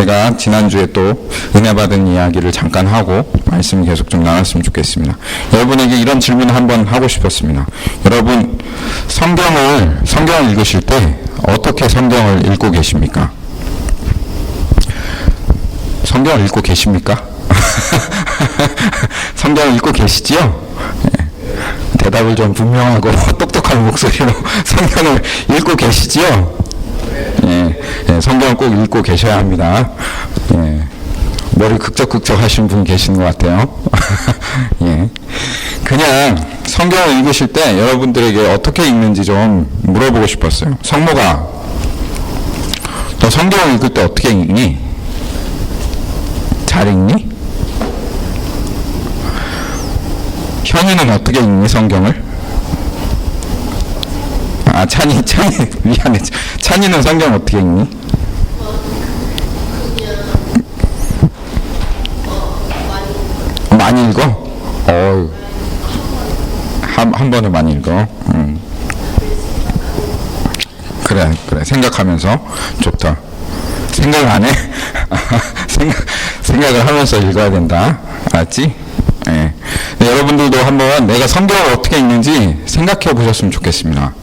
제가 지난주에 또 은혜 받은 이야기를 잠깐 하고 말씀 계속 좀 나눴으면 좋겠습니다. 여러분에게 이런 질문을 한번 하고 싶었습니다. 여러분, 성경을 읽으실 때 어떻게 성경을 읽고 계십니까? 성경을 읽고 계십니까? 성경을 읽고 계시지요? 대답을 좀 분명하고 똑똑한 목소리로 성경을 읽고 계시지요? 성경을 꼭 읽고 계셔야 합니다. 머리 극적극적 하신 분 계시는 것 같아요. 그냥 성경을 읽으실 때 여러분들에게 어떻게 읽는지 좀 물어보고 싶었어요. 성모가, 너 성경을 읽을 때 어떻게 읽니? 잘 읽니? 현이는 어떻게 읽니, 성경을? 찬이, 미안해. 찬이는 성경 어떻게 읽니? 많이 읽어? 한 번에 많이 읽어. 그래. 생각하면서. 좋다. 생각 안 해? 생각을 하면서 읽어야 된다. 알았지? 여러분들도 한번 내가 성경을 어떻게 읽는지 생각해 보셨으면 좋겠습니다.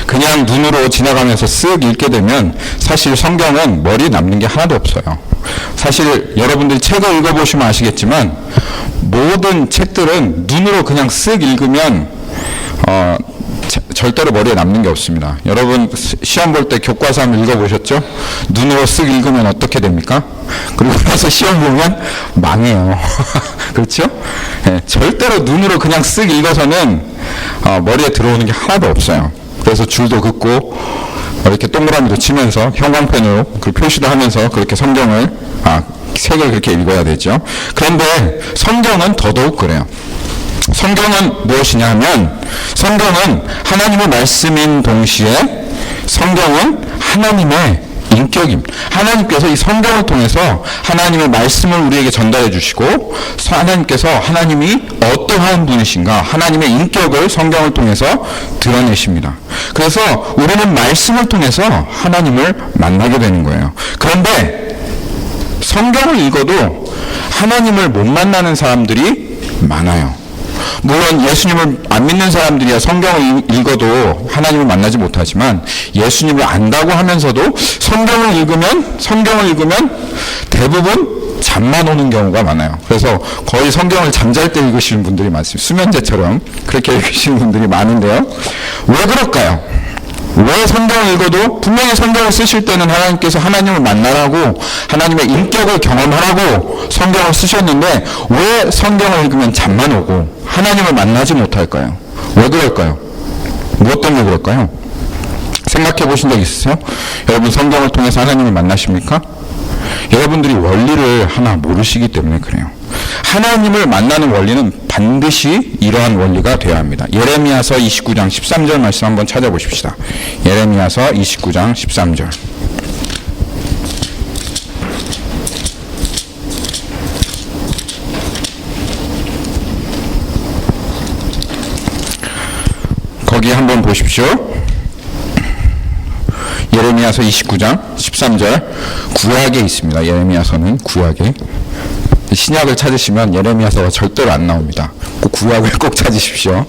그냥 눈으로 지나가면서 쓱 읽게 되면 사실 성경은 머리에 남는 게 하나도 없어요. 사실 여러분들이 책을 읽어보시면 아시겠지만 모든 책들은 눈으로 그냥 쓱 읽으면 절대로 머리에 남는 게 없습니다. 여러분 시험 볼 때 교과서 한번 읽어보셨죠? 눈으로 쓱 읽으면 어떻게 됩니까? 그리고 나서 시험 보면 망해요. 그렇죠? 절대로 눈으로 그냥 쓱 읽어서는 머리에 들어오는 게 하나도 없어요. 그래서 줄도 긋고 이렇게 동그라미도 치면서 형광펜으로 그 표시도 하면서 그렇게 성경을 책을 그렇게 읽어야 되죠. 그런데 성경은 더더욱 그래요. 성경은 무엇이냐 하면 성경은 하나님의 말씀인 동시에 성경은 하나님의 인격임. 하나님께서 이 성경을 통해서 하나님의 말씀을 우리에게 전달해 주시고 하나님께서 하나님이 어떠한 분이신가 하나님의 인격을 성경을 통해서 드러내십니다. 그래서 우리는 말씀을 통해서 하나님을 만나게 되는 거예요. 그런데 성경을 읽어도 하나님을 못 만나는 사람들이 많아요. 물론 예수님을 안 믿는 사람들이야 성경을 읽어도 하나님을 만나지 못하지만 예수님을 안다고 하면서도 성경을 읽으면 대부분 잠만 오는 경우가 많아요. 그래서 거의 성경을 잠잘 때 읽으시는 분들이 많습니다. 수면제처럼 그렇게 읽으시는 분들이 많은데요. 왜 그럴까요? 왜 성경을 읽어도 분명히 성경을 쓰실 때는 하나님께서 하나님을 만나라고 하나님의 인격을 경험하라고 성경을 쓰셨는데 왜 성경을 읽으면 잠만 오고 하나님을 만나지 못할까요? 왜 그럴까요? 무엇 때문에 그럴까요? 생각해 보신 적 있으세요? 여러분 성경을 통해서 하나님을 만나십니까? 여러분들이 원리를 하나 모르시기 때문에 그래요. 하나님을 만나는 원리는 반드시 이러한 원리가 되어야 합니다. 예레미야서 29장 13절 말씀 한번 찾아보십시다. 예레미야서 29장 13절. 거기 한번 보십시오. 예레미야서 29장 13절 구약에 있습니다. 예레미야서는 구약에. 신약을 찾으시면 예레미야서가 절대로 안 나옵니다. 꼭 구약을 꼭 찾으십시오.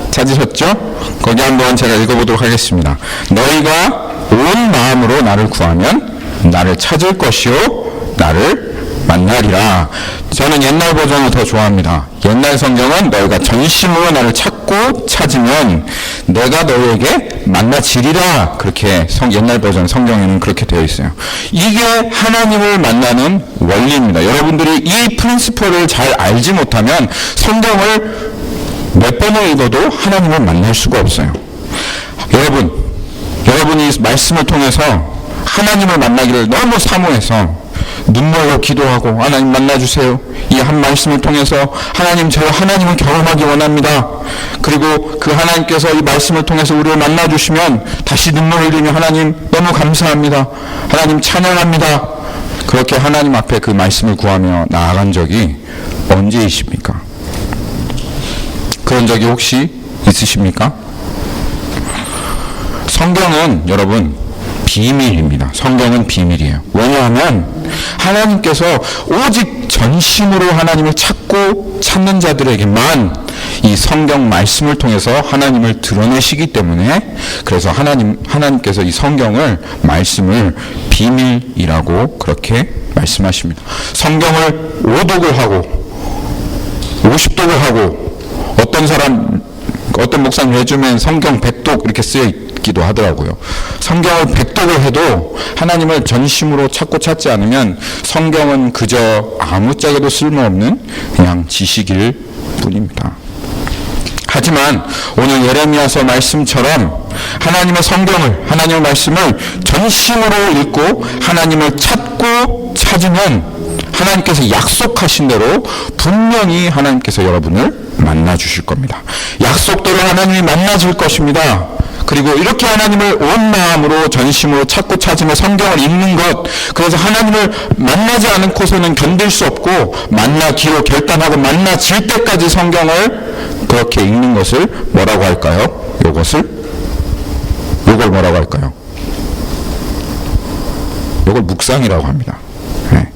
찾으셨죠? 거기 한번 제가 읽어보도록 하겠습니다. 너희가 온 마음으로 나를 구하면 나를 찾을 것이요 나를 만나리라. 저는 옛날 버전을 더 좋아합니다. 옛날 성경은 너희가 전심으로 나를 찾고 찾으면 내가 너희에게 만나지리라. 그렇게 옛날 버전 성경에는 그렇게 되어 있어요. 이게 하나님을 만나는 원리입니다. 여러분들이 이 프린시플을 잘 알지 못하면 성경을 몇 번을 읽어도 하나님을 만날 수가 없어요. 여러분이 말씀을 통해서 하나님을 만나기를 너무 사모해서 눈물로 기도하고 하나님 만나주세요. 이 한 말씀을 통해서 하나님 제가 하나님을 경험하기 원합니다. 그리고 그 하나님께서 이 말씀을 통해서 우리를 만나주시면 다시 눈물을 흘리며 하나님 너무 감사합니다. 하나님 찬양합니다. 그렇게 하나님 앞에 그 말씀을 구하며 나아간 적이 언제이십니까? 그런 적이 혹시 있으십니까? 성경은 여러분 비밀입니다. 성경은 비밀이에요. 왜냐하면 하나님께서 오직 전심으로 하나님을 찾는 자들에게만 이 성경 말씀을 통해서 하나님을 드러내시기 때문에, 그래서 하나님께서 이 성경을, 말씀을 비밀이라고 그렇게 말씀하십니다. 성경을 5독을 하고 50독을 하고, 어떤 목사님 해주면 성경 100독 이렇게 쓰여 있기도 하더라고요. 성경을 100독을 해도 하나님을 전심으로 찾지 않으면 성경은 그저 아무짝에도 쓸모없는 그냥 지식일 뿐입니다. 하지만 오늘 예레미야서 말씀처럼 하나님의 성경을, 하나님의 말씀을 전심으로 읽고 하나님을 찾으면 하나님께서 약속하신 대로 분명히 하나님께서 여러분을 만나 주실 겁니다. 약속대로 하나님이 만나 줄 것입니다. 그리고 이렇게 하나님을 온 마음으로 전심으로 찾으며 성경을 읽는 것, 그래서 하나님을 만나지 않고서는 견딜 수 없고 만나기로 결단하고 만나질 때까지 성경을 그렇게 읽는 것을 뭐라고 할까요? 요걸 뭐라고 할까요? 요걸 묵상이라고 합니다. 네.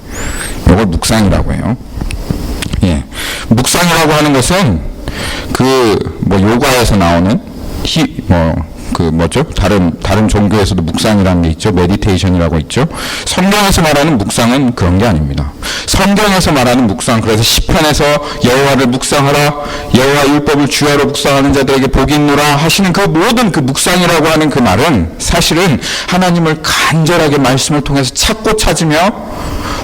요걸 묵상이라고 해요. 예. 묵상이라고 하는 것은 요가에서 나오는 다른 종교에서도 묵상이라는 게 있죠. 메디테이션이라고 있죠. 성경에서 말하는 묵상은 그런 게 아닙니다. 성경에서 말하는 묵상, 그래서 시편에서 여호와를 묵상하라, 여호와 율법을 주야로 묵상하는 자들에게 복이 있노라 하시는 그 모든 그 묵상이라고 하는 그 말은 사실은 하나님을 간절하게 말씀을 통해서 찾으며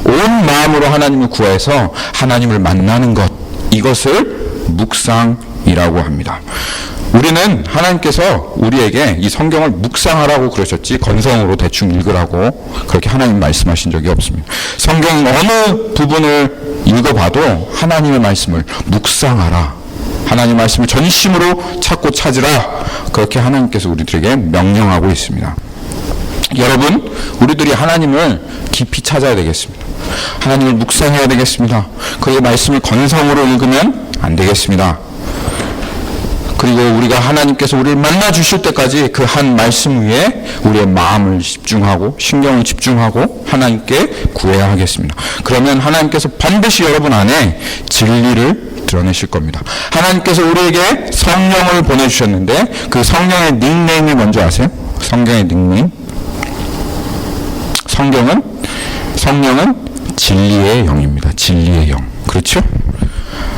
온 마음으로 하나님을 구해서 하나님을 만나는 것, 이것을 묵상이라고 합니다. 우리는 하나님께서 우리에게 이 성경을 묵상하라고 그러셨지 건성으로 대충 읽으라고 그렇게 하나님 말씀하신 적이 없습니다. 성경 어느 부분을 읽어봐도 하나님의 말씀을 묵상하라, 하나님의 말씀을 전심으로 찾으라, 그렇게 하나님께서 우리들에게 명령하고 있습니다. 여러분, 우리들이 하나님을 깊이 찾아야 되겠습니다. 하나님을 묵상해야 되겠습니다. 그의 말씀을 건성으로 읽으면 안 되겠습니다. 그리고 우리가 하나님께서 우리를 만나 주실 때까지 그 한 말씀 위에 우리의 마음을 집중하고 신경을 집중하고 하나님께 구해야 하겠습니다. 그러면 하나님께서 반드시 여러분 안에 진리를 드러내실 겁니다. 하나님께서 우리에게 성령을 보내주셨는데 그 성령의 닉네임이 뭔지 아세요? 성경의 닉네임? 성령은 진리의 영입니다. 진리의 영. 그렇죠?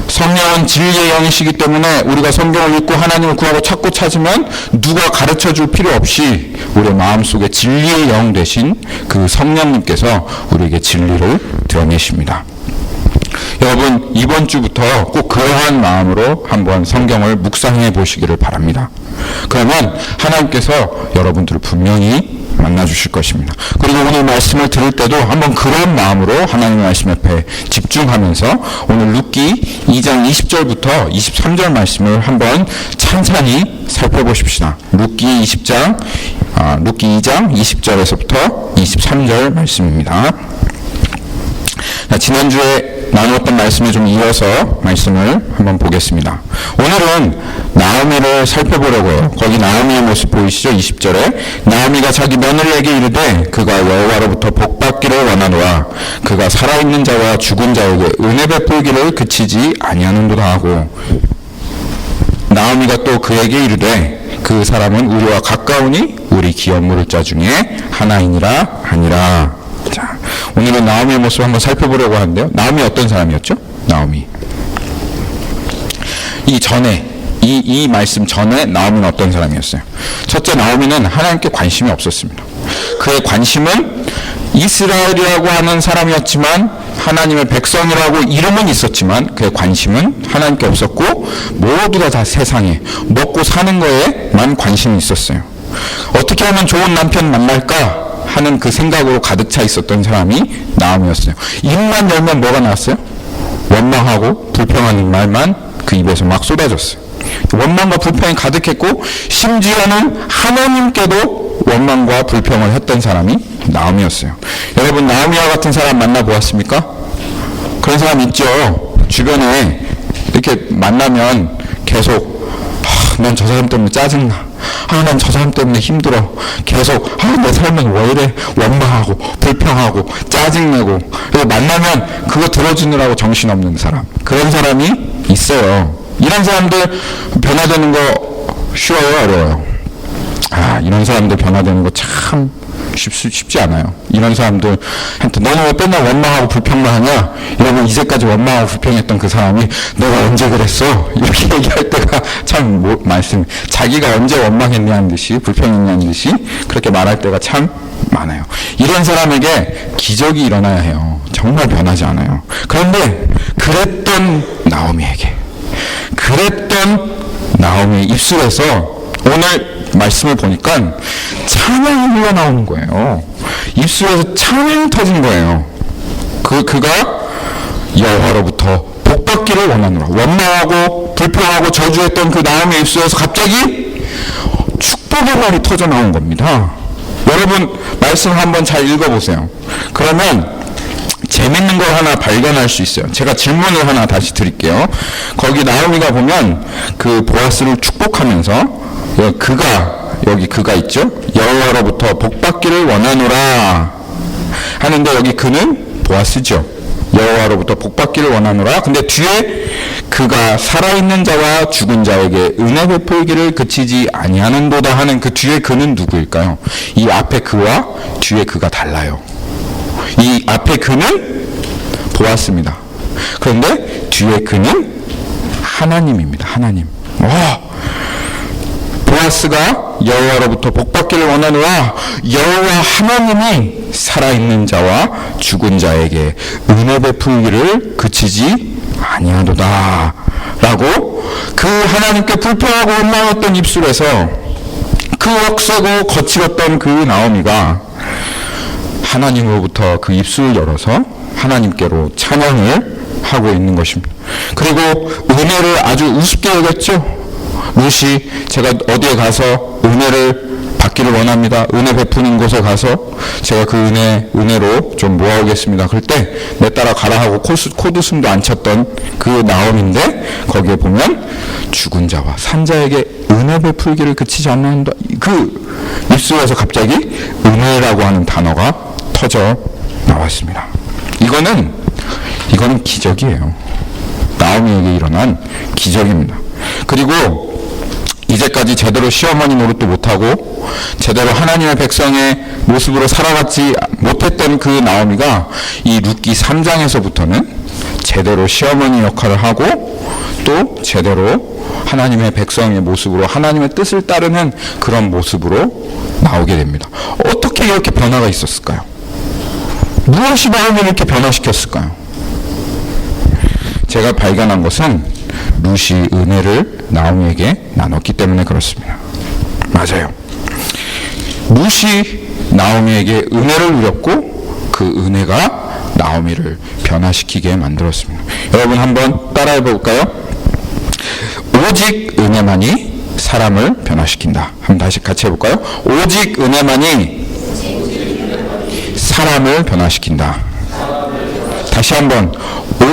성령은 진리의 영이시기 때문에 우리가 성경을 읽고 하나님을 구하고 찾으면 누가 가르쳐 줄 필요 없이 우리의 마음속에 진리의 영 되신 그 성령님께서 우리에게 진리를 드러내십니다. 여러분, 이번 주부터 꼭 그러한 마음으로 한번 성경을 묵상해 보시기를 바랍니다. 그러면 하나님께서 여러분들을 분명히 만나 주실 것입니다. 그리고 오늘 말씀을 들을 때도 한번 그런 마음으로 하나님의 말씀 옆에 집중하면서 오늘 룻기 2장 20절부터 23절 말씀을 한번 찬찬히 살펴보십시다. 룻기 2장 20절에서부터 23절 말씀입니다. 지난주에 나누었던 말씀에 좀 이어서 말씀을 한번 보겠습니다. 오늘은 나오미를 살펴보려고 해요. 거기 나오미의 모습 보이시죠? 20절에 나오미가 자기 며느리에게 이르되 그가 여호와로부터 복받기를 원하노라. 그가 살아있는 자와 죽은 자에게 은혜 베풀기를 그치지 아니하는도다 하고, 나오미가 또 그에게 이르되 그 사람은 우리와 가까우니 우리 기업 물을 자 중에 하나이니라 하니라. 자, 오늘은 나오미의 모습을 한번 살펴보려고 하는데요. 나오미 어떤 사람이었죠? 나오미. 이 말씀 전에 나오미는 어떤 사람이었어요? 첫째, 나오미는 하나님께 관심이 없었습니다. 그의 관심은 이스라엘이라고 하는 사람이었지만, 하나님의 백성이라고 이름은 있었지만 그의 관심은 하나님께 없었고 모두가 다 세상에 먹고 사는 거에만 관심이 있었어요. 어떻게 하면 좋은 남편 만날까 하는 그 생각으로 가득 차 있었던 사람이 나오미였어요. 입만 열면 뭐가 나왔어요? 원망하고 불평하는 말만 그 입에서 막 쏟아졌어요. 원망과 불평이 가득했고 심지어는 하나님께도 원망과 불평을 했던 사람이 나오미였어요. 여러분, 나오미와 같은 사람 만나보았습니까? 그런 사람 있죠. 주변에 이렇게 만나면 계속 난 저 사람 때문에 짜증나. 아, 난 저 사람 때문에 힘들어. 계속, 내 삶은 왜 이래? 원망하고, 불평하고, 짜증내고. 그래서 만나면 그거 들어주느라고 정신없는 사람. 그런 사람이 있어요. 이런 사람들 변화되는 거 쉬워요, 어려워요? 이런 사람들 변화되는 거 참 쉽지 않아요. 이런 사람들한테 너는 왜 맨날 원망하고 불평만 하냐? 여러분, 이제까지 원망하고 불평했던 그 사람이 내가 언제 그랬어? 이렇게 얘기할 때가 참 많습니다. 자기가 언제 원망했냐는 듯이, 불평했냐는 듯이 그렇게 말할 때가 참 많아요. 이런 사람에게 기적이 일어나야 해요. 정말 변하지 않아요. 그런데 그랬던 나오미의 입술에서 오늘 말씀을 보니까 찬양이 흘러나오는 거예요. 입술에서 찬양이 터진 거예요. 그가 여호와로부터 복받기를 원하노라. 원망하고 불평하고 저주했던 그 나오미의 입술에서 갑자기 축복의 말이 터져 나온 겁니다. 여러분, 말씀 한번 잘 읽어보세요. 그러면 재밌는 걸 하나 발견할 수 있어요. 제가 질문을 하나 다시 드릴게요. 거기 나오미가 보면 그 보아스를 축복하면서 그가 있죠? 여호와로부터 복받기를 원하노라 하는데 여기 그는 보아스죠. 여호와로부터 복받기를 원하노라. 근데 뒤에 그가 살아있는 자와 죽은 자에게 은혜 베풀기를 그치지 아니하는도다 하는 그 뒤에 그는 누구일까요? 이 앞에 그와 뒤에 그가 달라요. 이 앞에 그는 보았습니다. 그런데 뒤에 그는 하나님입니다. 하나님. 보아스가 여호와로부터 복받기를 원하노라. 여호와 하나님이 살아있는 자와 죽은 자에게 은혜 베풀기를 그치지 아니하도다 라고 그 하나님께 불평하고 원망했던 입술에서 그 억세고 거칠었던 그 나오미가 하나님으로부터 그 입술을 열어서 하나님께로 찬양을 하고 있는 것입니다. 그리고 은혜를 아주 우습게 여겼죠. 룻이 제가 어디에 가서 은혜를 받기를 원합니다. 은혜 베푸는 곳에 가서 제가 그 은혜로 좀 모아오겠습니다. 그럴 때 내 따라 가라 하고 코드숨도 안 쳤던 그 나옴인데 거기에 보면 죽은 자와 산자에게 은혜 베풀기를 그치지 않는다. 그 입술에서 갑자기 은혜라고 하는 단어가 터져 나왔습니다. 이거는 기적이에요. 나오미에게 일어난 기적입니다. 그리고 이제까지 제대로 시어머니 노릇도 못하고 제대로 하나님의 백성의 모습으로 살아가지 못했던 그 나오미가 이 룻기 3장에서부터는 제대로 시어머니 역할을 하고 또 제대로 하나님의 백성의 모습으로 하나님의 뜻을 따르는 그런 모습으로 나오게 됩니다. 어떻게 이렇게 변화가 있었을까요? 무엇이 나오미를 이렇게 변화시켰을까요? 제가 발견한 것은 룻이 은혜를 나오미에게 나눴기 때문에 그렇습니다. 맞아요. 룻이 나오미에게 은혜를 누렸고 그 은혜가 나오미를 변화시키게 만들었습니다. 여러분 한번 따라해 볼까요? 오직 은혜만이 사람을 변화시킨다. 한번 다시 같이 해볼까요? 오직 은혜만이 사람을 변화시킨다. 다시 한번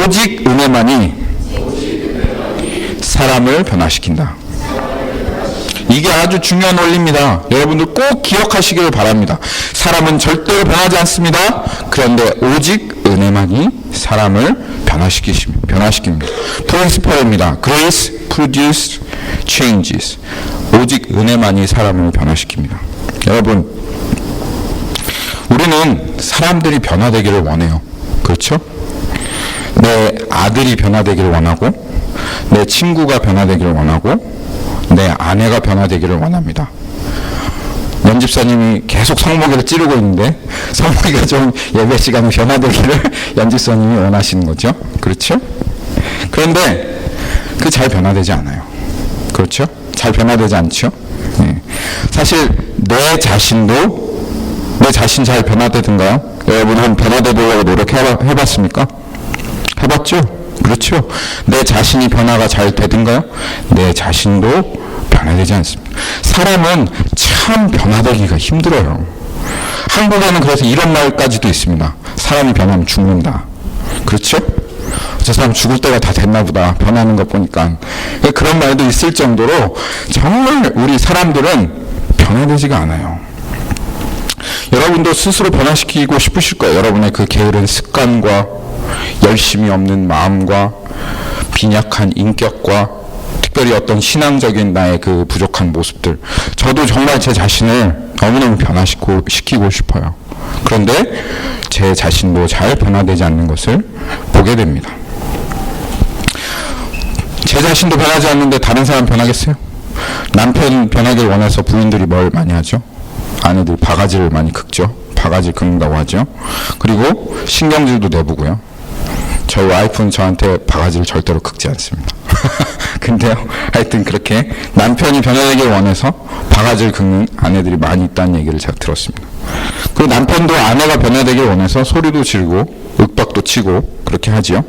오직 은혜만이 사람을 변화시킨다. 이게 아주 중요한 원리입니다. 여러분들 꼭 기억하시기를 바랍니다. 사람은 절대로 변하지 않습니다. 그런데 오직 은혜만이 사람을 변화시킵니다. 프린시펄입니다. Grace produces changes. 오직 은혜만이 사람을 변화시킵니다. 여러분, 우리는 사람들이 변화되기를 원해요. 그렇죠? 내 아들이 변화되기를 원하고 내 친구가 변화되기를 원하고 내 아내가 변화되기를 원합니다. 연집사님이 계속 성목이를 찌르고 있는데 성목이가 좀 예배 시간에 변화되기를 연집사님이 원하시는 거죠. 그렇죠? 그런데 그 잘 변화되지 않아요. 그렇죠? 잘 변화되지 않죠? 네. 사실 내 자신 잘 변화되던가요? 여러분 한번 변화되려고 노력해봤습니까? 해봤죠? 그렇죠? 내 자신이 변화가 잘 되던가요? 내 자신도 변화되지 않습니다. 사람은 참 변화되기가 힘들어요. 한국에는 그래서 이런 말까지도 있습니다. 사람이 변하면 죽는다. 그렇죠? 저 사람 죽을 때가 다 됐나 보다. 변하는 것 보니까. 그런 말도 있을 정도로 정말 우리 사람들은 변화되지가 않아요. 여러분도 스스로 변화시키고 싶으실 거예요. 여러분의 그 게으른 습관과 열심이 없는 마음과 빈약한 인격과 특별히 어떤 신앙적인 나의 그 부족한 모습들. 저도 정말 제 자신을 너무너무 변화시키고 싶어요. 그런데 제 자신도 잘 변화되지 않는 것을 보게 됩니다. 제 자신도 변하지 않는데 다른 사람 변하겠어요? 남편 변하길 원해서 부인들이 뭘 많이 하죠? 아내들 바가지를 많이 긁죠. 바가지 긁는다고 하죠. 그리고 신경질도 내보고요. 저희 와이프는 저한테 바가지를 절대로 긁지 않습니다. 근데요, 하여튼 그렇게 남편이 변화되길 원해서 바가지를 긁는 아내들이 많이 있다는 얘기를 제가 들었습니다. 그리고 남편도 아내가 변화되길 원해서 소리도 지르고 윽박도 치고 그렇게 하지요.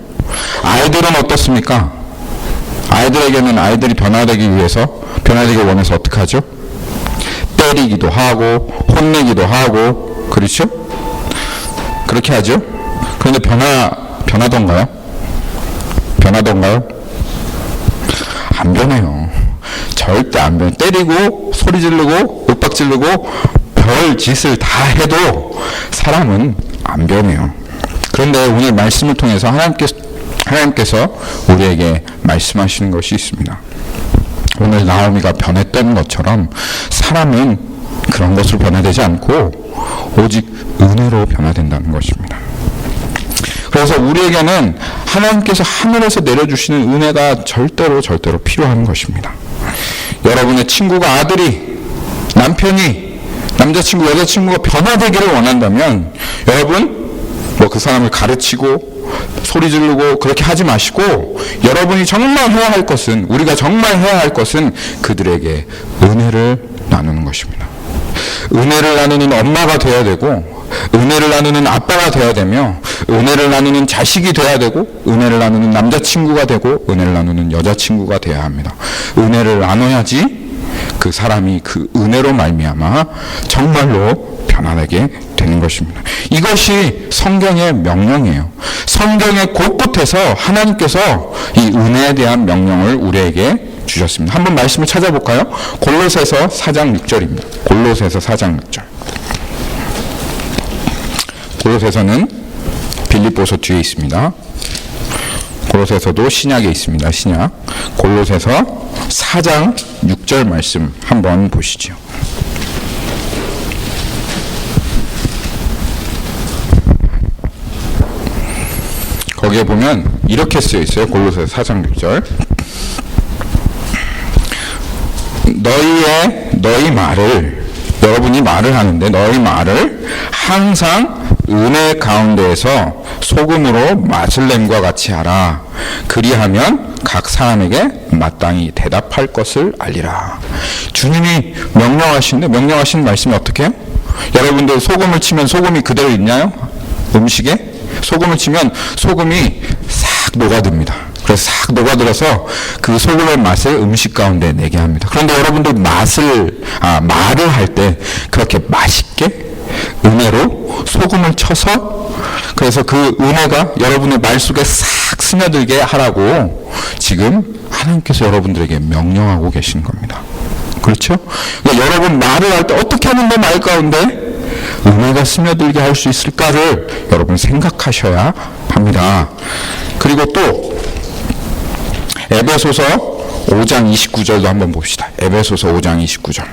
아이들은 어떻습니까? 아이들에게는 아이들이 변화되기 원해서 어떻게 하죠? 때리기도 하고 혼내기도 하고 그렇죠? 그렇게 하죠. 그런데 변하던가요? 안 변해요. 절대 안 변해. 때리고 소리 지르고 윽박 지르고 별 짓을 다 해도 사람은 안 변해요. 그런데 오늘 말씀을 통해서 하나님께서 우리에게 말씀하시는 것이 있습니다. 오늘 나오미가 변했던 것처럼 사람은 그런 것으로 변화되지 않고 오직 은혜로 변화된다는 것입니다. 그래서 우리에게는 하나님께서 하늘에서 내려주시는 은혜가 절대로 필요한 것입니다. 여러분의 친구가 아들이, 남편이, 남자친구, 여자친구가 변화되기를 원한다면 여러분 그 사람을 가르치고 소리 지르고 그렇게 하지 마시고 여러분이 정말 해야 할 것은, 우리가 정말 해야 할 것은 그들에게 은혜를 나누는 것입니다. 은혜를 나누는 엄마가 되어야 되고 은혜를 나누는 아빠가 되어야 되며 은혜를 나누는 자식이 되어야 되고 은혜를 나누는 남자친구가 되고 은혜를 나누는 여자친구가 되어야 합니다. 은혜를 나눠야지 그 사람이 그 은혜로 말미암아 정말로 변화되게 되는 것입니다. 이것이 성경의 명령이에요. 성경의 곳곳에서 하나님께서 이 은혜에 대한 명령을 우리에게 주셨습니다. 한번 말씀을 찾아볼까요? 골로새서 4장 6절입니다. 골로새서 4장 6절. 골로새서는 빌립보서 뒤에 있습니다. 골로새서도 신약에 있습니다. 신약. 골로새서 4장 6절 말씀 한번 보시죠. 거기에 보면 이렇게 쓰여 있어요. 골로새서 4장 6절. 너희 말을, 여러분이 말을 하는데 너희 말을 항상 은혜 가운데에서 소금으로 맛을 냄과 같이 하라. 그리하면 각 사람에게 마땅히 대답할 것을 알리라. 주님이 명령하신 말씀이 어떻게 해요? 여러분들 소금을 치면 소금이 그대로 있나요? 음식에? 소금을 치면 소금이 싹 녹아듭니다. 그래서 싹 녹아들어서 그 소금의 맛을 음식 가운데 내게 합니다. 그런데 여러분들 말을 할 때 그렇게 맛있게 은혜로 소금을 쳐서 그래서 그 은혜가 여러분의 말 속에 싹 스며들게 하라고 지금 하나님께서 여러분들에게 명령하고 계신 겁니다. 그렇죠? 그러니까 여러분 말을 할 때 어떻게 하면 내 말 가운데 은혜가 스며들게 할 수 있을까를 여러분 생각하셔야 합니다. 그리고 또 에베소서 5장 29절도 한번 봅시다. 에베소서 5장 29절.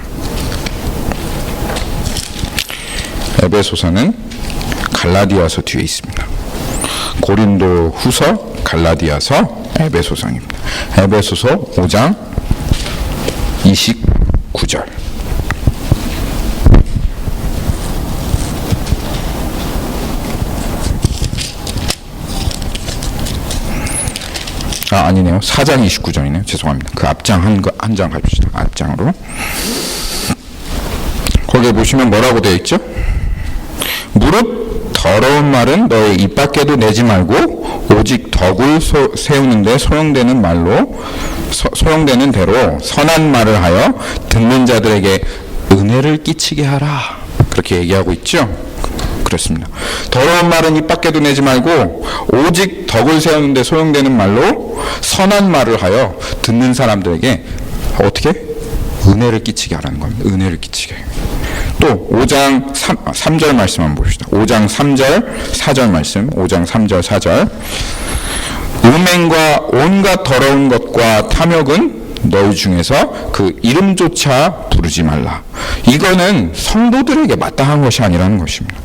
에베소서는 갈라디아서 뒤에 있습니다. 고린도 후서, 갈라디아서, 에베소서입니다. 에베소서 5장 29절. 아니네요. 4장 29절이네요. 죄송합니다. 그 앞장 한 장 가봅시다. 앞장으로. 거기에 보시면 뭐라고 되어 있죠? 무릇 더러운 말은 너의 입 밖에도 내지 말고 오직 덕을 세우는데 소용되는 대로 선한 말을 하여 듣는 자들에게 은혜를 끼치게 하라. 그렇게 얘기하고 있죠. 그렇습니다. 더러운 말은 입 밖에도 내지 말고 오직 덕을 세우는 데 소용되는 말로 선한 말을 하여 듣는 사람들에게 어떻게? 은혜를 끼치게 하라는 겁니다. 은혜를 끼치게. 또 5장 3절 말씀 한번 봅시다. 5장 3절 4절 말씀. 5장 3절 4절. 음행과 온갖 더러운 것과 탐욕은 너희 중에서 그 이름조차 부르지 말라. 이거는 성도들에게 마땅한 것이 아니라는 것입니다.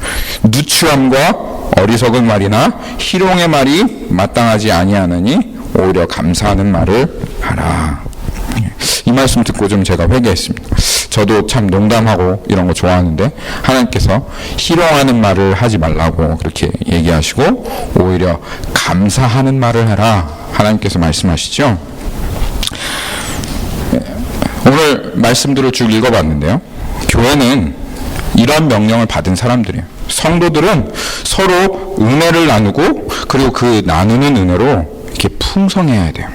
누추함과 어리석은 말이나 희롱의 말이 마땅하지 아니하느니 오히려 감사하는 말을 하라. 이 말씀 듣고 좀 제가 회개했습니다. 저도 참 농담하고 이런 거 좋아하는데 하나님께서 희롱하는 말을 하지 말라고 그렇게 얘기하시고 오히려 감사하는 말을 하라 하나님께서 말씀하시죠. 오늘 말씀들을 쭉 읽어봤는데요. 교회는 이런 명령을 받은 사람들이에요. 성도들은 서로 은혜를 나누고 그리고 그 나누는 은혜로 이렇게 풍성해야 돼요.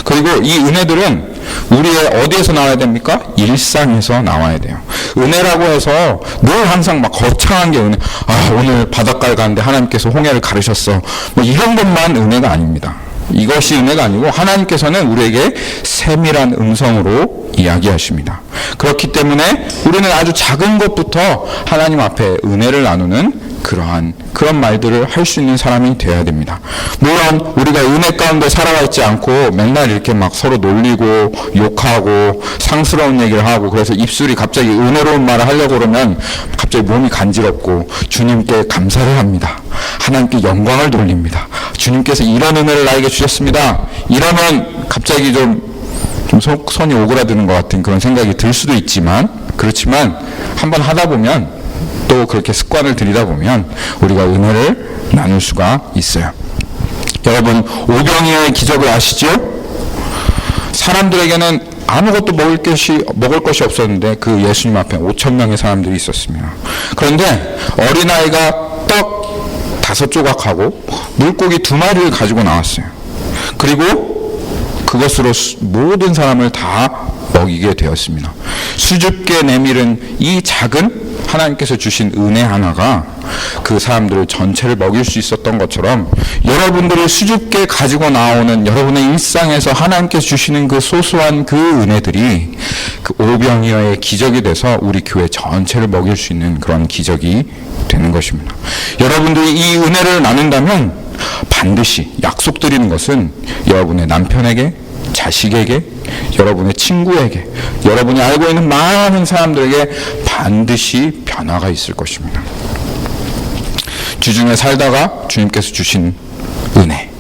그리고 이 은혜들은 우리의 어디에서 나와야 됩니까? 일상에서 나와야 돼요. 은혜라고 해서 늘 항상 막 거창한 게 은혜. 아, 오늘 바닷가에 가는데 하나님께서 홍해를 가르셨어. 뭐 이런 것만 은혜가 아닙니다. 이것이 은혜가 아니고 하나님께서는 우리에게 세밀한 음성으로 이야기하십니다. 그렇기 때문에 우리는 아주 작은 것부터 하나님 앞에 은혜를 나누는 그런 말들을 할 수 있는 사람이 되어야 됩니다. 물론 우리가 은혜 가운데 살아가 있지 않고 맨날 이렇게 막 서로 놀리고 욕하고 상스러운 얘기를 하고 그래서 입술이 갑자기 은혜로운 말을 하려고 그러면 갑자기 몸이 간지럽고 주님께 감사를 합니다. 하나님께 영광을 돌립니다. 주님께서 이런 은혜를 나에게 주셨습니다. 이러면 갑자기 좀 손이 오그라드는 것 같은 그런 생각이 들 수도 있지만 그렇지만 한번 하다 보면 또 그렇게 습관을 들이다 보면 우리가 은혜를 나눌 수가 있어요. 여러분 오병이어의 기적을 아시죠? 사람들에게는 아무것도 먹을 것이 없었는데 그 예수님 앞에 5,000명의 사람들이 있었습니다. 그런데 어린아이가 떡 5조각하고 물고기 2마리를 가지고 나왔어요. 그리고 그것으로 모든 사람을 다 먹이게 되었습니다. 수줍게 내밀은 이 작은 하나님께서 주신 은혜 하나가 그 사람들을 전체를 먹일 수 있었던 것처럼 여러분들이 수줍게 가지고 나오는 여러분의 일상에서 하나님께서 주시는 그 소소한 그 은혜들이 그 오병이어의 기적이 돼서 우리 교회 전체를 먹일 수 있는 그런 기적이 되는 것입니다. 여러분들이 이 은혜를 나눈다면 반드시 약속드리는 것은 여러분의 남편에게, 자식에게, 여러분의 친구에게, 여러분이 알고 있는 많은 사람들에게 반드시 변화가 있을 것입니다. 주중에 살다가 주님께서 주신 은혜,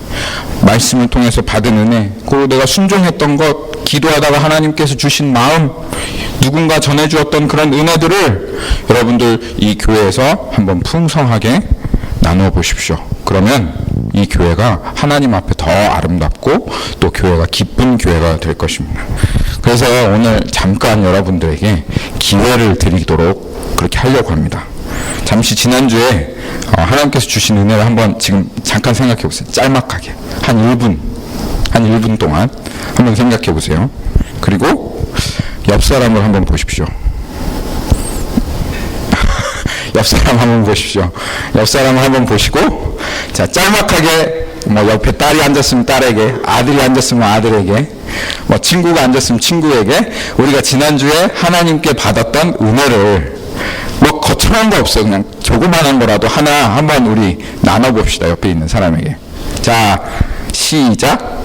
말씀을 통해서 받은 은혜, 그리고 내가 순종했던 것, 기도하다가 하나님께서 주신 마음, 누군가 전해주었던 그런 은혜들을 여러분들 이 교회에서 한번 풍성하게 나누어 보십시오. 그러면 이 교회가 하나님 앞에 더 아름답고 또 교회가 기쁜 교회가 될 것입니다. 그래서 오늘 잠깐 여러분들에게 기회를 드리도록 그렇게 하려고 합니다. 잠시 지난주에 하나님께서 주신 은혜를 한번 지금 잠깐 생각해 보세요. 짤막하게 한 1분 동안 한번 생각해 보세요. 그리고 옆 사람을 한번 보십시오. 옆 사람 한번 보십시오. 옆 사람을 한번 보시고, 자, 짤막하게, 뭐, 옆에 딸이 앉았으면 딸에게, 아들이 앉았으면 아들에게, 뭐, 친구가 앉았으면 친구에게, 우리가 지난주에 하나님께 받았던 은혜를, 뭐, 거창한 거 없어요. 그냥 조그만한 거라도 하나 한번 우리 나눠봅시다. 옆에 있는 사람에게. 자, 시작.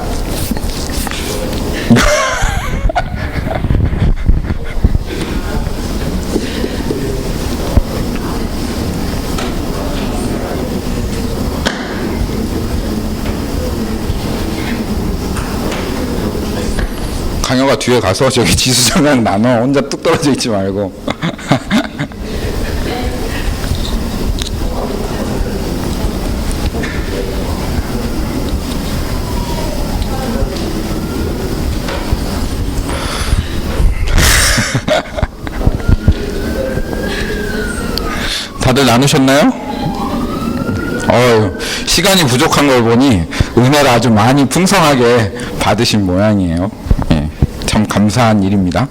강효가 뒤에 가서 저기 지수정이랑 나눠. 혼자 뚝 떨어져 있지 말고. 다들 나누셨나요? 시간이 부족한 걸 보니 은혜를 아주 많이 풍성하게 받으신 모양이에요. 예, 참 감사한 일입니다.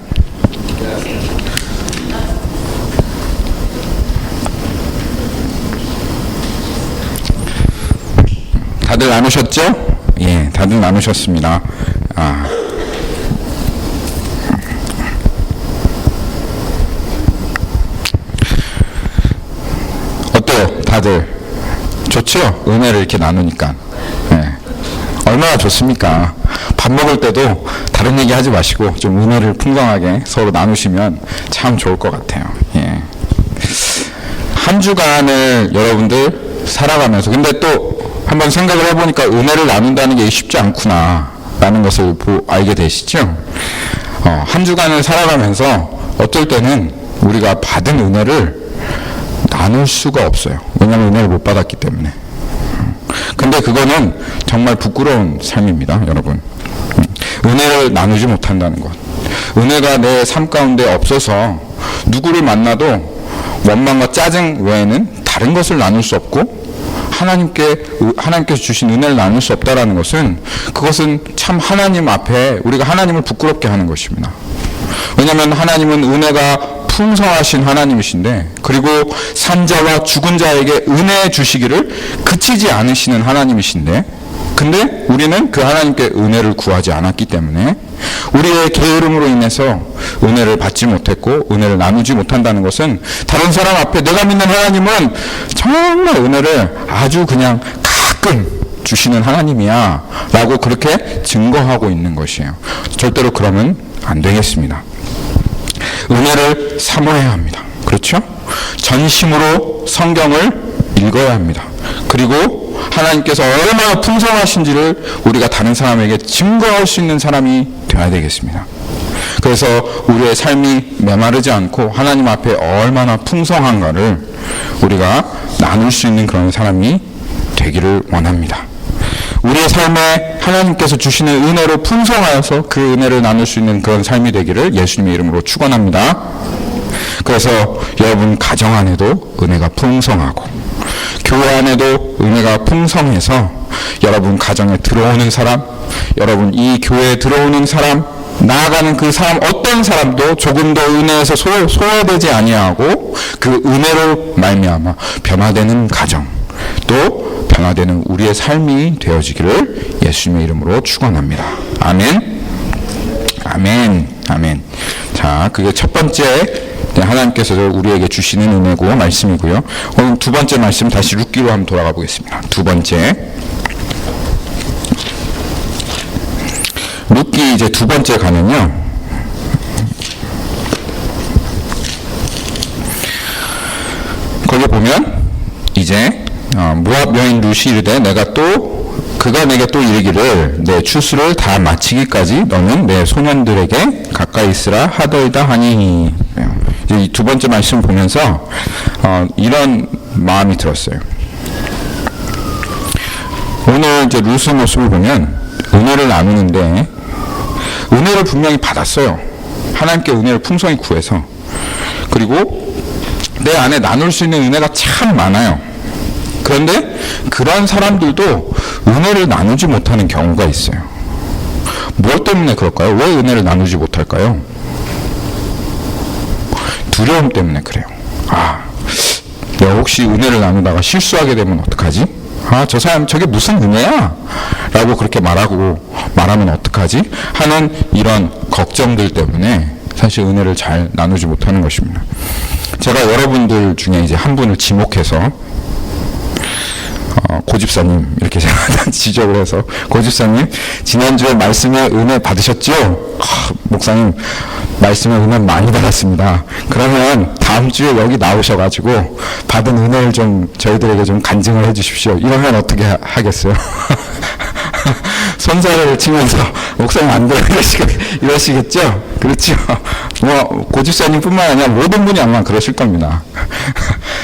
다들 나누셨죠? 예, 다들 나누셨습니다. 어때요? 다들 좋죠? 은혜를 이렇게 나누니까. 예. 얼마나 좋습니까? 밥 먹을 때도 다른 얘기 하지 마시고 좀 은혜를 풍성하게 서로 나누시면 참 좋을 것 같아요. 예. 한 주간을 여러분들 살아가면서, 근데 또 한번 생각을 해보니까 은혜를 나눈다는 게 쉽지 않구나 라는 것을 알게 되시죠? 한 주간을 살아가면서 어떨 때는 우리가 받은 은혜를 나눌 수가 없어요. 왜냐하면 은혜를 못 받았기 때문에. 근데 그거는 정말 부끄러운 삶입니다, 여러분. 은혜를 나누지 못한다는 것. 은혜가 내 삶 가운데 없어서 누구를 만나도 원망과 짜증 외에는 다른 것을 나눌 수 없고, 하나님께서 주신 은혜를 나눌 수 없다라는 것은, 그것은 참 하나님 앞에 우리가 하나님을 부끄럽게 하는 것입니다. 왜냐하면 하나님은 은혜가 풍성하신 하나님이신데, 그리고 산자와 죽은 자에게 은혜 주시기를 그치지 않으시는 하나님이신데, 근데 우리는 그 하나님께 은혜를 구하지 않았기 때문에 우리의 게으름으로 인해서 은혜를 받지 못했고 은혜를 나누지 못한다는 것은, 다른 사람 앞에 내가 믿는 하나님은 정말 은혜를 아주 그냥 가끔 주시는 하나님이야 라고 그렇게 증거하고 있는 것이에요. 절대로 그러면 안 되겠습니다. 은혜를 사모해야 합니다. 그렇죠? 전심으로 성경을 읽어야 합니다. 그리고 하나님께서 얼마나 풍성하신지를 우리가 다른 사람에게 증거할 수 있는 사람이 되어야 되겠습니다. 그래서 우리의 삶이 메마르지 않고 하나님 앞에 얼마나 풍성한가를 우리가 나눌 수 있는 그런 사람이 되기를 원합니다. 우리의 삶에 하나님께서 주시는 은혜로 풍성하여서 그 은혜를 나눌 수 있는 그런 삶이 되기를 예수님의 이름으로 축원합니다. 그래서 여러분 가정 안에도 은혜가 풍성하고, 교회 안에도 은혜가 풍성해서 여러분 가정에 들어오는 사람, 여러분 이 교회에 들어오는 사람, 나아가는 그 사람, 어떤 사람도 조금 더 은혜에서 소외되지 아니하고 그 은혜로 말미암아 변화되는 가정, 또 변화되는 우리의 삶이 되어지기를 예수님의 이름으로 축원합니다. 아멘. 아멘. 아멘. 자, 그게 첫 번째 하나님께서 우리에게 주시는 은혜고 말씀이고요. 오늘 두 번째 말씀 다시 룻기로 한번 돌아가 보겠습니다. 두 번째, 룻기 이제 두 번째 가면요, 거기 보면 이제 모압 여인 룻이 이르되 그가 내게 또 이르기를 내 추수를 다 마치기까지 너는 내 소년들에게 가까이 있으라 하더이다 하니. 이 두 번째 말씀 보면서 이런 마음이 들었어요. 오늘 이제 룻의 모습을 보면 은혜를 나누는데, 은혜를 분명히 받았어요. 하나님께 은혜를 풍성히 구해서. 그리고 내 안에 나눌 수 있는 은혜가 참 많아요. 그런데 그런 사람들도 은혜를 나누지 못하는 경우가 있어요. 무엇 때문에 그럴까요? 왜 은혜를 나누지 못할까요? 두려움 때문에 그래요. 내가 혹시 은혜를 나누다가 실수하게 되면 어떡하지? 저 사람 저게 무슨 은혜야? 라고 그렇게 말하면 어떡하지? 하는 이런 걱정들 때문에 사실 은혜를 잘 나누지 못하는 것입니다. 제가 여러분들 중에 이제 한 분을 지목해서 고집사님 이렇게 제가 지적을 해서, 고집사님 지난주에 말씀에 은혜 받으셨죠? 목사님 말씀에 은혜 많이 받았습니다. 그러면 다음 주에 여기 나오셔가지고 받은 은혜를 좀 저희들에게 좀 간증을 해주십시오. 이러면 어떻게 하겠어요? 손살을 치면서 목사님 안 돼 이러시겠죠? 그렇죠? 고집사님 뿐만 아니라 모든 분이 아마 그러실 겁니다.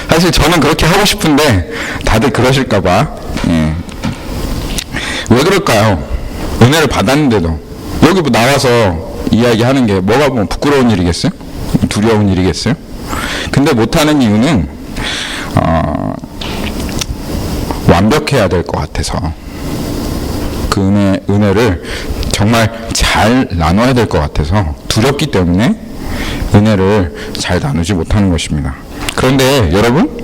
사실 저는 그렇게 하고 싶은데 다들 그러실까봐. 왜 그럴까요? 은혜를 받았는데도 여기 나와서 이야기하는 게 뭐가 부끄러운 일이겠어요? 두려운 일이겠어요? 근데 못하는 이유는 완벽해야 될 것 같아서, 그 은혜를 정말 잘 나눠야 될 것 같아서 두렵기 때문에 은혜를 잘 나누지 못하는 것입니다. 그런데 여러분,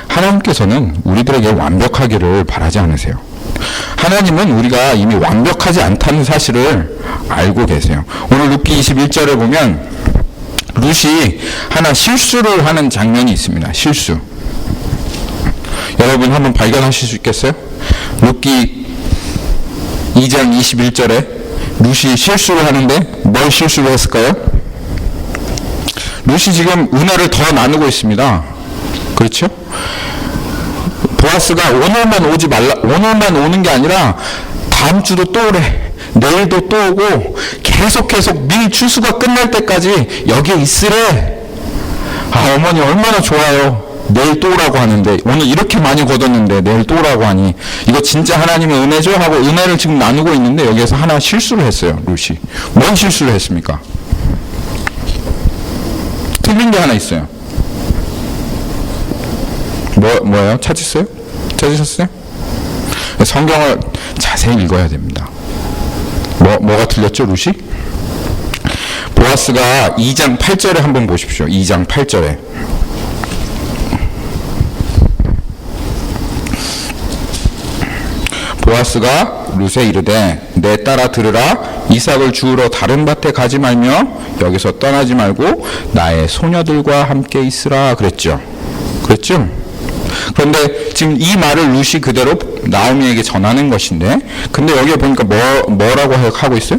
하나님께서는 우리들에게 완벽하기를 바라지 않으세요. 하나님은 우리가 이미 완벽하지 않다는 사실을 알고 계세요. 오늘 룻기 21절에 보면 룻이 하나 실수를 하는 장면이 있습니다. 실수. 여러분 한번 발견하실 수 있겠어요? 룻기 2장 21절에 룻이 실수를 하는데 뭘 실수를 했을까요? 룻이 지금 은혜를 더 나누고 있습니다. 그렇죠? 보아스가 오늘만 오지 말라, 오늘만 오는 게 아니라 다음 주도 또 오래, 내일도 또 오고 계속 밀 추수가 끝날 때까지 여기에 있으래. 아, 어머니 얼마나 좋아요. 내일 또 오라고 하는데, 오늘 이렇게 많이 거뒀는데 내일 또 오라고 하니 이거 진짜 하나님의 은혜죠? 하고 은혜를 지금 나누고 있는데 여기에서 하나 실수를 했어요. 룻이. 뭔 실수를 했습니까? 틀린 게 하나 있어요. 뭐예요? 찾으셨어요? 성경을 자세히 읽어야 됩니다. 뭐가 틀렸죠, 룻이? 보아스가 2장 8절에 한번 보십시오. 2장 8절에. 보아스가 룻에 이르되 내 딸아 들으라 이삭을 주우러 다른 밭에 가지 말며 여기서 떠나지 말고 나의 소녀들과 함께 있으라 그랬죠. 그런데 지금 이 말을 룻이 그대로 나오미에게 전하는 것인데, 근데 여기에 보니까 뭐라고 하고 있어요?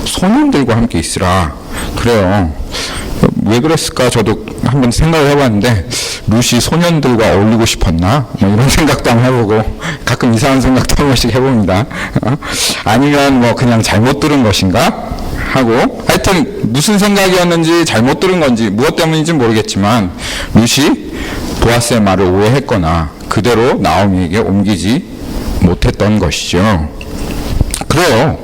소년들과 함께 있으라. 그래요. 왜 그랬을까? 저도 한번 생각을 해봤는데, 룻이 소년들과 어울리고 싶었나? 뭐 이런 생각도 한번 해보고, 가끔 이상한 생각도 한 번씩 해봅니다. 아니면 뭐 그냥 잘못 들은 것인가? 하고, 하여튼 무슨 생각이었는지 잘못 들은 건지 무엇 때문인지 모르겠지만, 룻이 보아스의 말을 오해했거나 그대로 나오미에게 옮기지 못했던 것이죠. 그래요.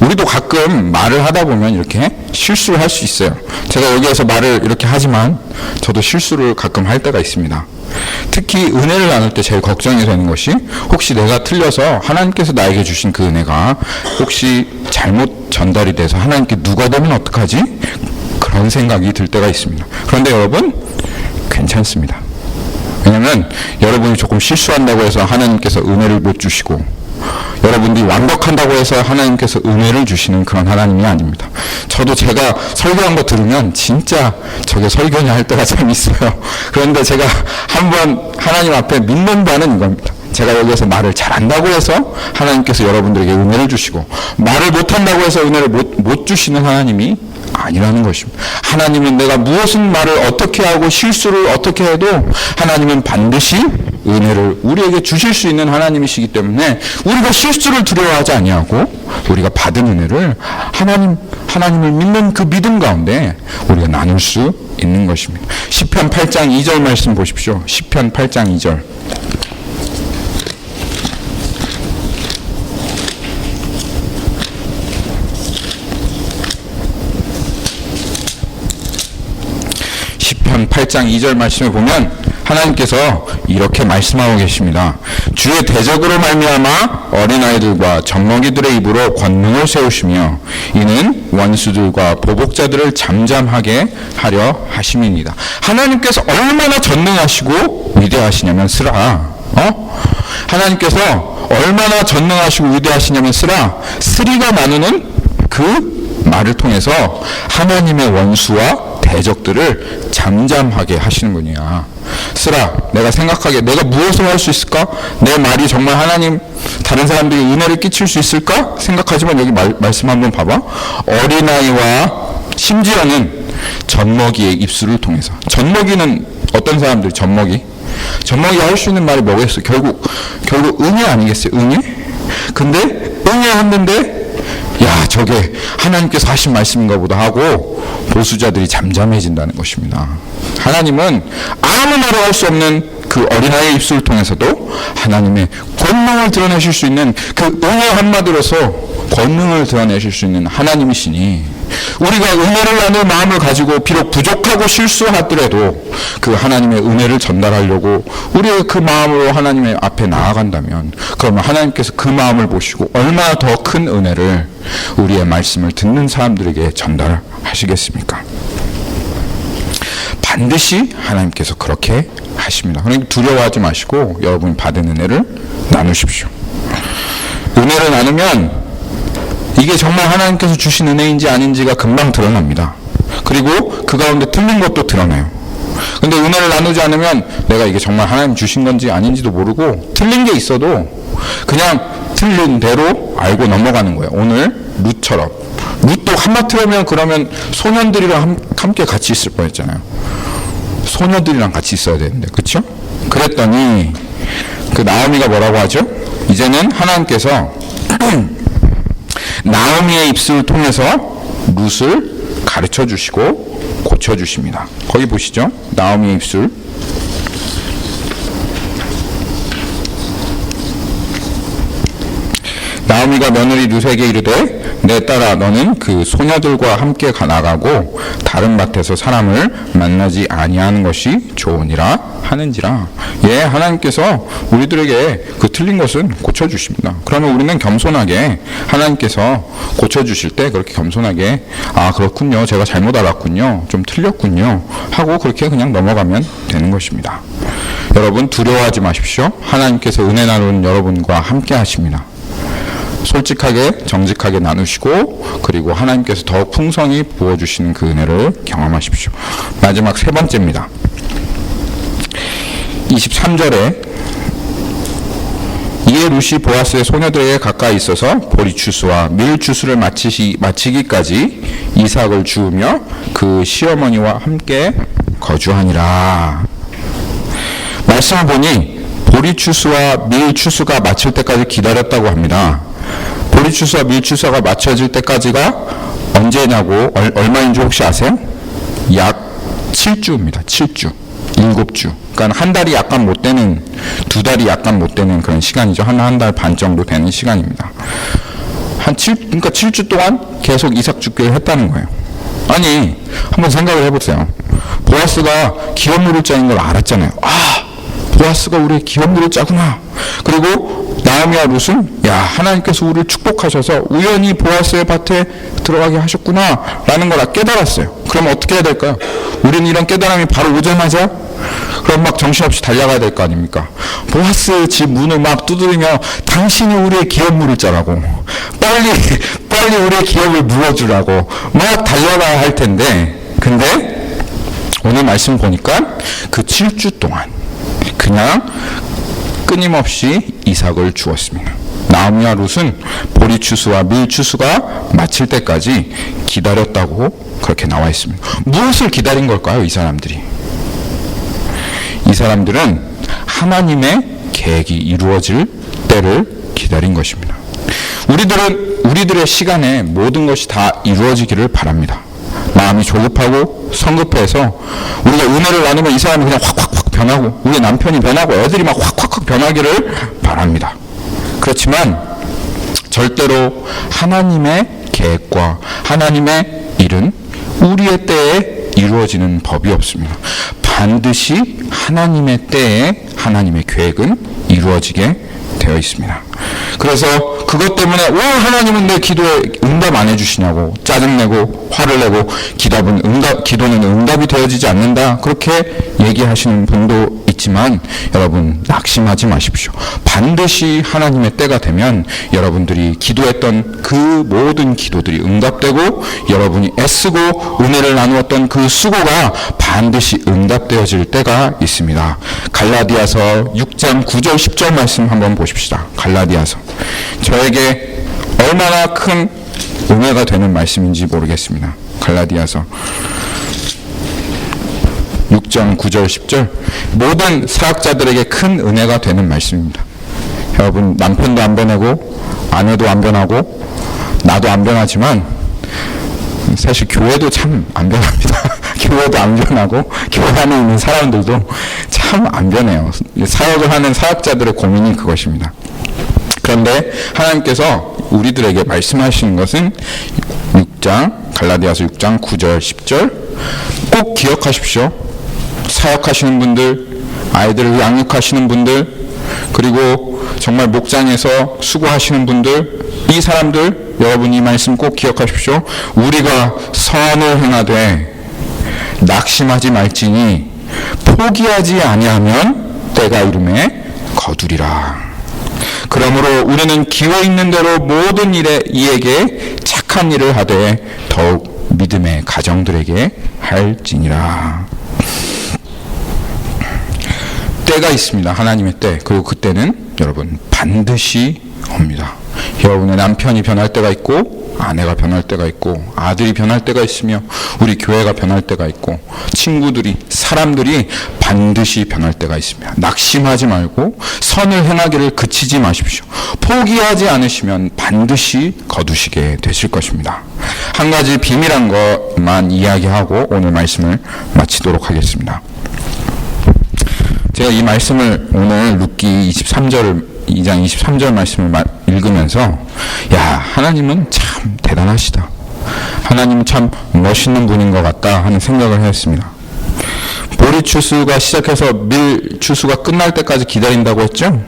우리도 가끔 말을 하다 보면 이렇게 실수를 할 수 있어요. 제가 여기에서 말을 이렇게 하지만 저도 실수를 가끔 할 때가 있습니다. 특히 은혜를 나눌 때 제일 걱정이 되는 것이, 혹시 내가 틀려서 하나님께서 나에게 주신 그 은혜가 혹시 잘못 전달이 돼서 하나님께 누가 되면 어떡하지? 그런 생각이 들 때가 있습니다. 그런데 여러분, 괜찮습니다. 왜냐하면 여러분이 조금 실수한다고 해서 하나님께서 은혜를 못 주시고, 여러분들이 완벽한다고 해서 하나님께서 은혜를 주시는 그런 하나님이 아닙니다. 저도 제가 설교한 거 들으면 진짜 저게 설교냐 할 때가 참 있어요. 그런데 제가 한번 하나님 앞에 믿는 바는 이겁니다. 제가 여기에서 말을 잘한다고 해서 하나님께서 여러분들에게 은혜를 주시고, 말을 못한다고 해서 은혜를 못 주시는 하나님이 아니라는 것입니다. 하나님은 내가 무엇은 말을 어떻게 하고 실수를 어떻게 해도 하나님은 반드시 은혜를 우리에게 주실 수 있는 하나님이시기 때문에 우리가 실수를 두려워하지 아니하고 우리가 받은 은혜를 하나님을 믿는 그 믿음 가운데 우리가 나눌 수 있는 것입니다. 시편 8장 2절 말씀 보십시오. 시편 8장 2절. 시편 8장 2절 말씀을 보면 하나님께서 이렇게 말씀하고 계십니다. 주의 대적으로 말미암아 어린아이들과 젖먹이들의 입으로 권능을 세우시며 이는 원수들과 보복자들을 잠잠하게 하려 하심이니이다. 하나님께서 얼마나 전능하시고 위대하시냐면 하나님께서 얼마나 전능하시고 위대하시냐면 쓰리가 나누는 그 말을 통해서 하나님의 원수와 대적들을 잠잠하게 하시는군요. 내가 생각하기에 내가 무엇을 할 수 있을까? 내 말이 정말 하나님 다른 사람들에게 은혜를 끼칠 수 있을까? 생각하지만 여기 말씀 한번 봐봐. 어린아이와 심지어는 젖먹이의 입술을 통해서. 젖먹이는 어떤 사람들이 젖먹이가 할 수 있는 말이 뭐겠어? 결국 응애 아니겠어요? 응애? 근데 응애했는데 야, 저게 하나님께서 하신 말씀인가 보다 하고 보수자들이 잠잠해진다는 것입니다. 하나님은 아무 말을 할 수 없는 그 어린아이의 입술을 통해서도 하나님의 권능을 드러내실 수 있는 그 응애 한마디로서 권능을 드러내실 수 있는 하나님이시니 우리가 은혜를 나눌 마음을 가지고 비록 부족하고 실수하더라도 그 하나님의 은혜를 전달하려고 우리의 그 마음으로 하나님의 앞에 나아간다면 그러면 하나님께서 그 마음을 보시고 얼마나 더 큰 은혜를 우리의 말씀을 듣는 사람들에게 전달하시겠습니까? 반드시 하나님께서 그렇게 하십니다. 그러니까 두려워하지 마시고 여러분이 받은 은혜를 나누십시오. 은혜를 나누면 이게 정말 하나님께서 주신 은혜인지 아닌지가 금방 드러납니다. 그리고 그 가운데 틀린 것도 드러나요. 근데 은혜를 나누지 않으면 내가 이게 정말 하나님 주신 건지 아닌지도 모르고 틀린 게 있어도 그냥 틀린 대로 알고 넘어가는 거예요. 오늘 룻처럼. 룻도 한마디로면 그러면 소년들이랑 함께 같이 있을 뻔했잖아요. 소녀들이랑 같이 있어야 되는데, 그렇죠? 그랬더니 그 나오미가 뭐라고 하죠? 이제는 하나님께서 나오미의 입술을 통해서 룻을 가르쳐 주시고 고쳐 주십니다. 거기 보시죠. 나오미의 입술. 나오미가 며느리 룻에게 이르되 내 딸아 너는 그 소녀들과 함께 나가고 다른 밭에서 사람을 만나지 아니하는 것이 좋으니라 하는지라. 예, 하나님께서 우리들에게 그 틀린 것은 고쳐주십니다. 그러면 우리는 겸손하게 하나님께서 고쳐주실 때 그렇게 겸손하게 아 그렇군요, 제가 잘못 알았군요, 좀 틀렸군요 하고 그렇게 그냥 넘어가면 되는 것입니다. 여러분 두려워하지 마십시오. 하나님께서 은혜 나누는 여러분과 함께 하십니다. 솔직하게 정직하게 나누시고 그리고 하나님께서 더욱 풍성히 부어주시는 그 은혜를 경험하십시오. 마지막 세 번째입니다. 23절에 이에 룻이 보아스의 소녀들에게 가까이 있어서 보리추수와 밀추수를 마치기까지 이삭을 주우며 그 시어머니와 함께 거주하니라. 말씀을 보니 보리추수와 밀추수가 마칠 때까지 기다렸다고 합니다. 보리추수와 밀추수가 맞춰질 때까지가 언제냐고 얼마인 줄 혹시 아세요? 약 7주입니다. 7주. 7주. 그러니까 한 달이 약간 못 되는, 두 달이 약간 못 되는 그런 시간이죠. 한 달 반 정도 되는 시간입니다. 그러니까 7주 동안 계속 이삭 죽기를 했다는 거예요. 아니, 한번 생각을 해보세요. 보아스가 기업 누릴자인 걸 알았잖아요. 아, 보아스가 우리의 기업 누릴자구나. 그리고 나오미와 룻은 야 하나님께서 우리를 축복하셔서 우연히 보아스의 밭에 들어가게 하셨구나 라는 걸 깨달았어요. 그럼 어떻게 해야 될까요? 우리는 이런 깨달음이 바로 오자마자 그럼 막 정신없이 달려가야 될 거 아닙니까? 보아스 집 문을 막 두드리며 당신이 우리의 기업 누릴자라고 빨리 우리의 기업을 물어주라고 막 달려가야 할 텐데, 근데 오늘 말씀 보니까 그 7주 동안 그냥 끊임없이 이삭을 주었습니다. 나오미와 룻은 보리추수와 밀추수가 마칠 때까지 기다렸다고 그렇게 나와 있습니다. 무엇을 기다린 걸까요, 이 사람들이? 이 사람들은 하나님의 계획이 이루어질 때를 기다린 것입니다. 우리들의 시간에 모든 것이 다 이루어지기를 바랍니다. 마음이 조급하고 성급해서 우리가 은혜를 나누면 이 사람이 그냥 확 변하고 우리 남편이 변하고 애들이 막 확 변하기를 바랍니다. 그렇지만 절대로 하나님의 계획과 하나님의 일은 우리의 때에 이루어지는 법이 없습니다. 반드시 하나님의 때에 하나님의 계획은 이루어지게 되어 있습니다. 그래서 그것 때문에 왜 하나님은 내 기도에 응답 안 해주시냐고 짜증내고 화를 내고 기도는 응답이 되어지지 않는다 그렇게 얘기하시는 분도 있지만 여러분 낙심하지 마십시오. 반드시 하나님의 때가 되면 여러분들이 기도했던 그 모든 기도들이 응답되고 여러분이 애쓰고 은혜를 나누었던 그 수고가 반드시 응답되어질 때가 있습니다. 갈라디아서 6장 9절 10절 말씀 한번 보십시다. 갈라디아서. 저에게 얼마나 큰 은혜가 되는 말씀인지 모르겠습니다. 갈라디아서 6장 9절 10절 모든 사역자들에게 큰 은혜가 되는 말씀입니다. 여러분 남편도 안 변하고 아내도 안 변하고 나도 안 변하지만 사실 교회도 참 안 변합니다. 교회도 안 변하고 교회 안에 있는 사람들도 참 안 변해요. 사역을 하는 사역자들의 고민이 그것입니다. 그런데 하나님께서 우리들에게 말씀하시는 것은 갈라디아서 6장 9절 10절 꼭 기억하십시오. 사역하시는 분들, 아이들을 양육하시는 분들, 그리고 정말 목장에서 수고하시는 분들, 이 사람들 여러분 이 말씀 꼭 기억하십시오. 우리가 선을 행하되 낙심하지 말지니 포기하지 아니하면 때가 이름에 거두리라. 그러므로 우리는 기회 있는 대로 모든 일에 이에게 착한 일을 하되 더욱 믿음의 가정들에게 할지니라. 때가 있습니다. 하나님의 때. 그리고 그때는 여러분 반드시 옵니다. 여러분의 남편이 변할 때가 있고, 아내가 변할 때가 있고, 아들이 변할 때가 있으며, 우리 교회가 변할 때가 있고, 친구들이, 사람들이 반드시 변할 때가 있습니다. 낙심하지 말고 선을 행하기를 그치지 마십시오. 포기하지 않으시면 반드시 거두시게 되실 것입니다. 한 가지 비밀한 것만 이야기하고 오늘 말씀을 마치도록 하겠습니다. 제가 이 말씀을 오늘 룻기 2장 23절 말씀을 읽으면서 야, 하나님은 참 대단하시다. 하나님은 참 멋있는 분인 것 같다 하는 생각을 했습니다. 보리 추수가 시작해서 밀 추수가 끝날 때까지 기다린다고 했죠?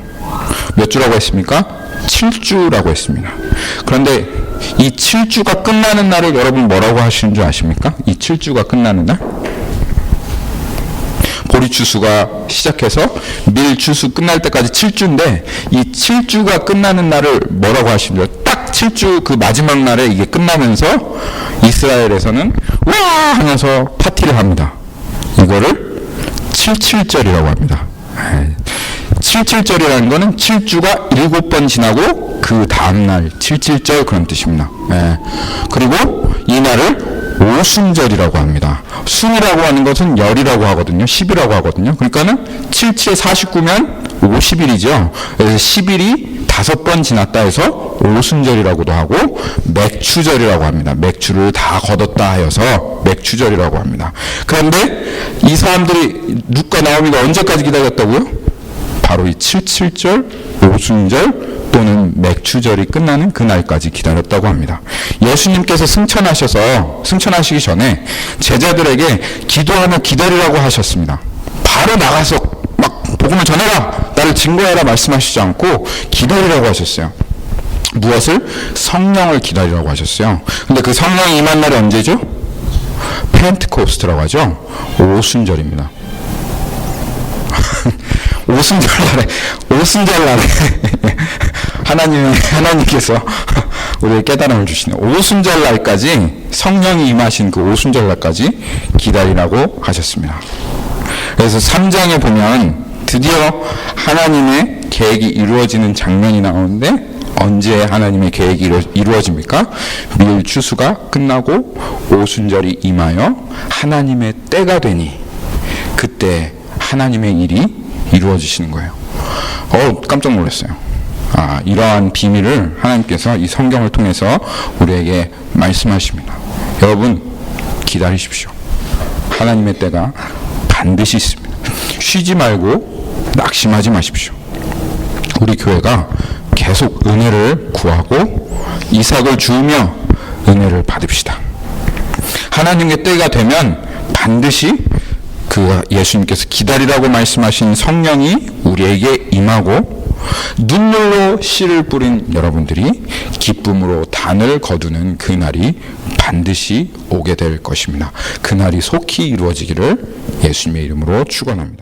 몇 주라고 했습니까? 7주라고 했습니다. 그런데 이 7주가 끝나는 날을 여러분 뭐라고 하시는 줄 아십니까? 이 7주가 끝나는 날? 보리 추수가 시작해서 밀 추수 끝날 때까지 7주인데 이 7주가 끝나는 날을 뭐라고 하시는 줄? 딱 7주 그 마지막 날에 이게 끝나면서 이스라엘에서는 와 하면서 파티를 합니다. 이거를 77절이라고 합니다. 77절이라는 거는 7주가 7번 지나고 그 다음날 77절 그런 뜻입니다. 그리고 이 날을 오순절이라고 합니다. 순이라고 하는 것은 열이라고 하거든요. 10이라고 하거든요. 그러니까는 77에 49면 50일이죠. 그래서 10일이 5번 지났다 해서 오순절이라고도 하고 맥추절이라고 합니다. 맥추를 다 거뒀다 하여서 맥추절이라고 합니다. 그런데 이 사람들이 룻과 나오미가 언제까지 기다렸다고요? 바로 이 77절, 오순절 또는 맥추절이 끝나는 그날까지 기다렸다고 합니다. 예수님께서 승천하시기 전에 제자들에게 기도하며 기다리라고 하셨습니다. 바로 나가서 막 복음을 전해라, 나를 증거해라 말씀하시지 않고 기다리라고 하셨어요. 무엇을? 성령을 기다리라고 하셨어요. 근데 그 성령이 임한 날이 언제죠? 펜트코스트라고 하죠. 오순절입니다. 오순절날에 하나님께서 우리에게 깨달음을 주시는 오순절날까지, 성령이 임하신 그 오순절날까지 기다리라고 하셨습니다. 그래서 3장에 보면 드디어 하나님의 계획이 이루어지는 장면이 나오는데 언제 하나님의 계획이 이루어집니까? 밀 추수가 끝나고 오순절이 임하여 하나님의 때가 되니 그때 하나님의 일이 이루어지시는 거예요. 깜짝 놀랐어요. 이러한 비밀을 하나님께서 이 성경을 통해서 우리에게 말씀하십니다. 여러분 기다리십시오. 하나님의 때가 반드시 있습니다. 쉬지 말고 낙심하지 마십시오. 우리 교회가 계속 은혜를 구하고 이삭을 주우며 은혜를 받읍시다. 하나님의 때가 되면 반드시 그 예수님께서 기다리라고 말씀하신 성령이 우리에게 임하고 눈물로 씨를 뿌린 여러분들이 기쁨으로 단을 거두는 그날이 반드시 오게 될 것입니다. 그날이 속히 이루어지기를 예수님의 이름으로 축원합니다.